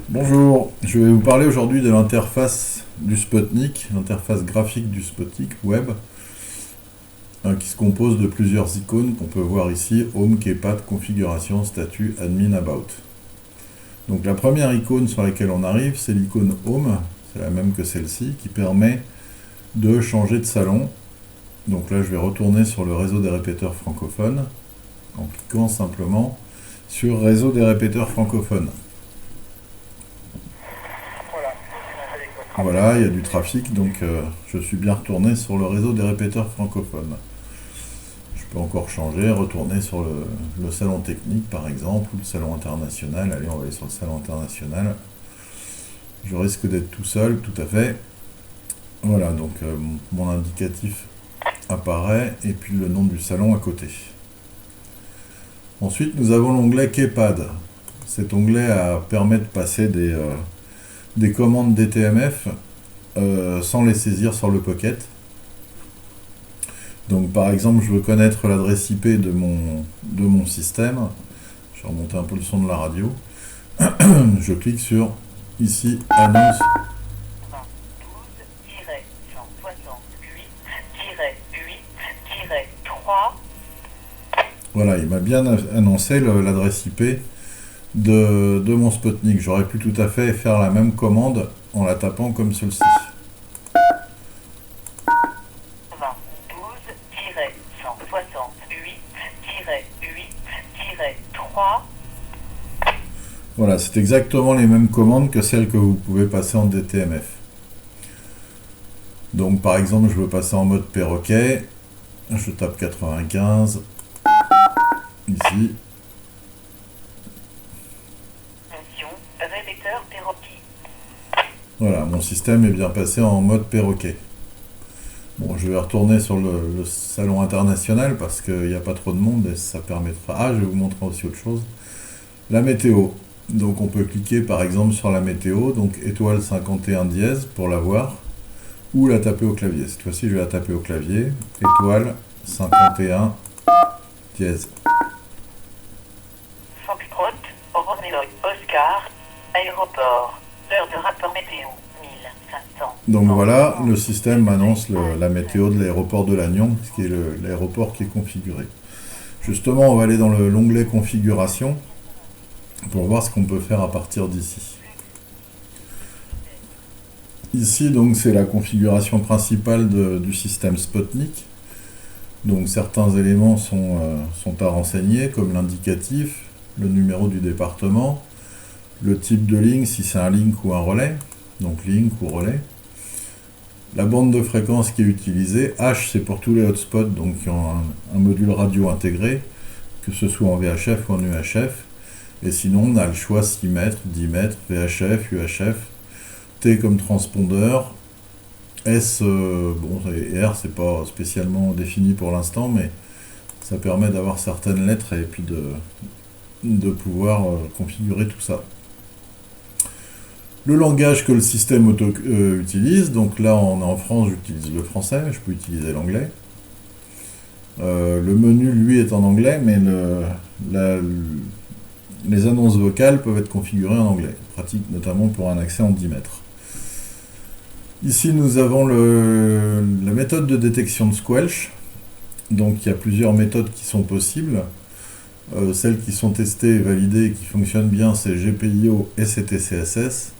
Bonjour, je vais vous parler aujourd'hui de l'interface du Spotnik, l'interface graphique du Spotnik web, qui se compose de plusieurs icônes qu'on peut voir ici: Home, Keypad, Configuration, Statut, Admin, About. Donc la première icône sur laquelle on arrive, c'est l'icône Home, c'est la même que celle-ci, qui permet de changer de salon. Donc là, je vais retourner sur le réseau des répéteurs francophones, en cliquant simplement sur Réseau des répéteurs francophones. Voilà, il y a du trafic, donc je suis bien retourné sur le réseau des répéteurs francophones. Je peux encore changer, retourner sur le salon technique par exemple, ou le salon international. Allez, on va aller sur le salon international. Je risque d'être tout seul, tout à fait. Voilà, donc mon indicatif apparaît, et puis le nom du salon à côté. Ensuite, nous avons l'onglet Keypad. Cet onglet permet de passer des commandes DTMF sans les saisir sur le Pocket. Donc par exemple, je veux connaître l'adresse IP de mon système. Je vais remonter un peu le son de la radio. Je clique sur ici annonce. 12-168-8-3. Voilà, il m'a bien annoncé l'adresse IP de mon Spotnik. J'aurais pu tout à fait faire la même commande en la tapant comme celle-ci. 12-168-8-3. Voilà, c'est exactement les mêmes commandes que celles que vous pouvez passer en DTMF. Donc par exemple, je veux passer en mode perroquet. Je tape 95 ici. Mention répéteur perroquet. Voilà, mon système est bien passé en mode perroquet. Bon, je vais retourner sur le salon international parce qu'il n'y a pas trop de monde et ça permettra... Ah, je vais vous montrer aussi autre chose. La météo. Donc on peut cliquer par exemple sur la météo, donc étoile 51 dièse pour la voir, ou la taper au clavier. Cette fois-ci, je vais la taper au clavier. Étoile 51 dièse. Foxtrot, Romeo, Oscar, aéroport. Heure de rapport météo 1500. Donc voilà, le système m'annonce la météo de l'aéroport de Lannion, qui est l'aéroport qui est configuré. Justement, on va aller dans l'onglet configuration pour voir ce qu'on peut faire à partir d'ici. Ici, donc, c'est la configuration principale du système Spotnik. Donc certains éléments sont à renseigner, comme l'indicatif, le numéro du département, le type de ligne, si c'est un link ou un relais, donc link ou relais, la bande de fréquence qui est utilisée. H, c'est pour tous les hotspots, donc qui ont un module radio intégré, que ce soit en VHF ou en UHF. Et sinon, on a le choix 6 mètres, 10 mètres, VHF, UHF, T comme transpondeur, S, bon, et R, c'est pas spécialement défini pour l'instant, mais ça permet d'avoir certaines lettres et puis de pouvoir configurer tout ça. Le langage que le système utilise, donc là on est en France, j'utilise le français, je peux utiliser l'anglais. Le menu, lui, est en anglais, mais les annonces vocales peuvent être configurées en anglais, pratique notamment pour un accès en 10 mètres. Ici, nous avons la méthode de détection de squelch. Donc, il y a plusieurs méthodes qui sont possibles. Celles qui sont testées et validées et qui fonctionnent bien, c'est GPIO et CTCSS.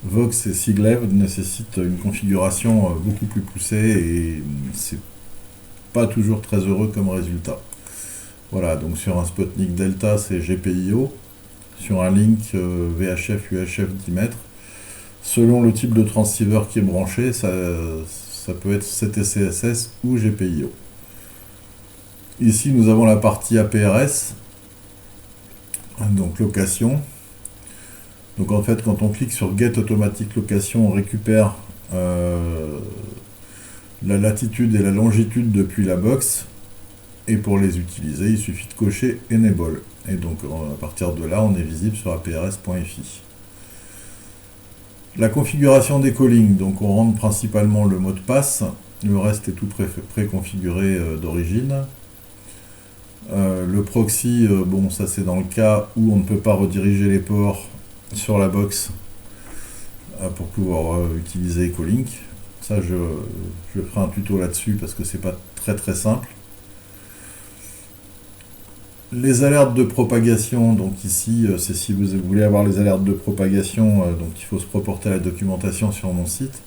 Vox et Siglev nécessitent une configuration beaucoup plus poussée et c'est pas toujours très heureux comme résultat. Voilà, donc sur un Spotnik Delta, c'est GPIO. Sur un link VHF, UHF 10 mètres, selon le type de transceiver qui est branché, ça peut être CTCSS ou GPIO. Ici, nous avons la partie APRS, donc location. Donc en fait, quand on clique sur Get Automatic Location, on récupère la latitude et la longitude depuis la box. Et pour les utiliser, il suffit de cocher Enable. Et donc à partir de là, on est visible sur aprs.fi. La configuration des callings, donc on rentre principalement le mot de passe, le reste est tout préconfiguré d'origine. Le proxy, bon, ça c'est dans le cas où on ne peut pas rediriger les ports sur la box pour pouvoir utiliser Echolink. Ça, je ferai un tuto là-dessus parce que c'est pas très très simple. Les alertes de propagation, donc ici, c'est si vous voulez avoir les alertes de propagation, donc il faut se reporter à la documentation sur mon site.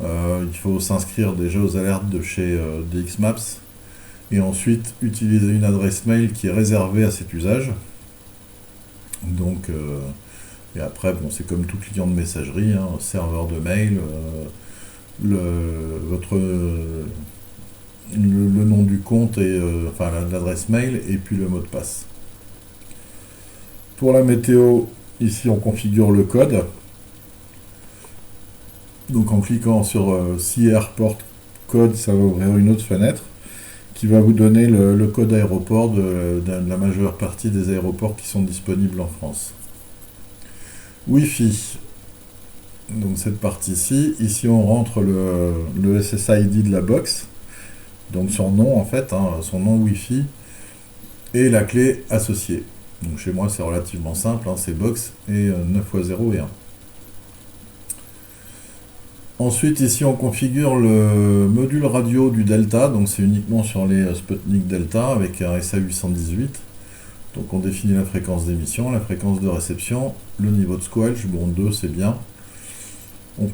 Il faut s'inscrire déjà aux alertes de chez DXMaps et ensuite utiliser une adresse mail qui est réservée à cet usage. Donc, et après, bon, c'est comme tout client de messagerie, hein, serveur de mail, le nom du compte et enfin l'adresse mail et puis le mot de passe. Pour la météo, ici on configure le code. Donc en cliquant sur Sea Airport Code, ça va ouvrir une autre fenêtre qui va vous donner le code aéroport de la majeure partie des aéroports qui sont disponibles en France. Wi-Fi. Donc cette partie-ci, ici on rentre le SSID de la box, donc son nom en fait, hein, son nom Wi-Fi, et la clé associée. Donc chez moi c'est relativement simple, hein, c'est box et 9x0 et 1. Ensuite ici on configure le module radio du Delta, donc c'est uniquement sur les Sputnik Delta avec un SA818. Donc on définit la fréquence d'émission, la fréquence de réception, le niveau de squelch, bon 2 c'est bien. On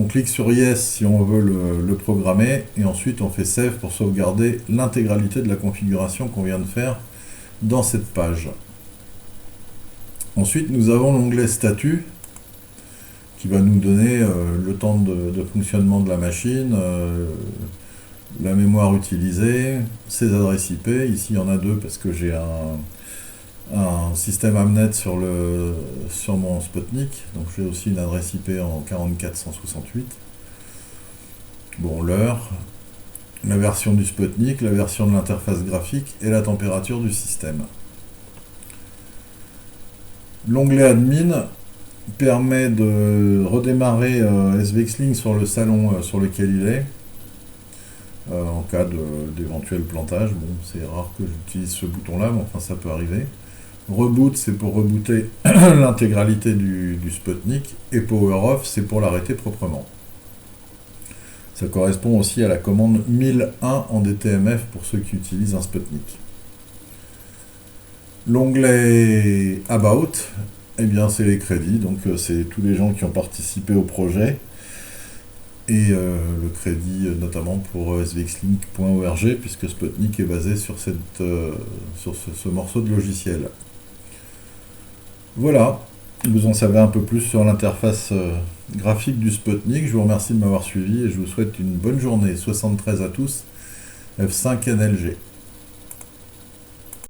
clique sur Yes si on veut le programmer, et ensuite on fait Save pour sauvegarder l'intégralité de la configuration qu'on vient de faire dans cette page. Ensuite nous avons l'onglet Statut, qui va nous donner le temps de fonctionnement de la machine, la mémoire utilisée, ses adresses IP. Ici il y en a deux parce que j'ai un système Amnet sur mon Sputnik, donc j'ai aussi une adresse IP en 44.168. Bon, l'heure, la version du Sputnik, la version de l'interface graphique et la température du système. L'onglet Admin permet de redémarrer SVXLink sur le salon sur lequel il est, en cas d'éventuel plantage. Bon, c'est rare que j'utilise ce bouton-là, mais enfin ça peut arriver. Reboot, c'est pour rebooter l'intégralité du Sputnik, et Power Off, c'est pour l'arrêter proprement. Ça correspond aussi à la commande 1001 en DTMF pour ceux qui utilisent un Sputnik. L'onglet About, eh bien c'est les crédits, donc c'est tous les gens qui ont participé au projet, et le crédit notamment pour svxlink.org, puisque Sputnik est basé sur ce morceau de logiciel. Voilà, vous en savez un peu plus sur l'interface graphique du Sputnik. Je vous remercie de m'avoir suivi et je vous souhaite une bonne journée. 73 à tous, F5 NLG.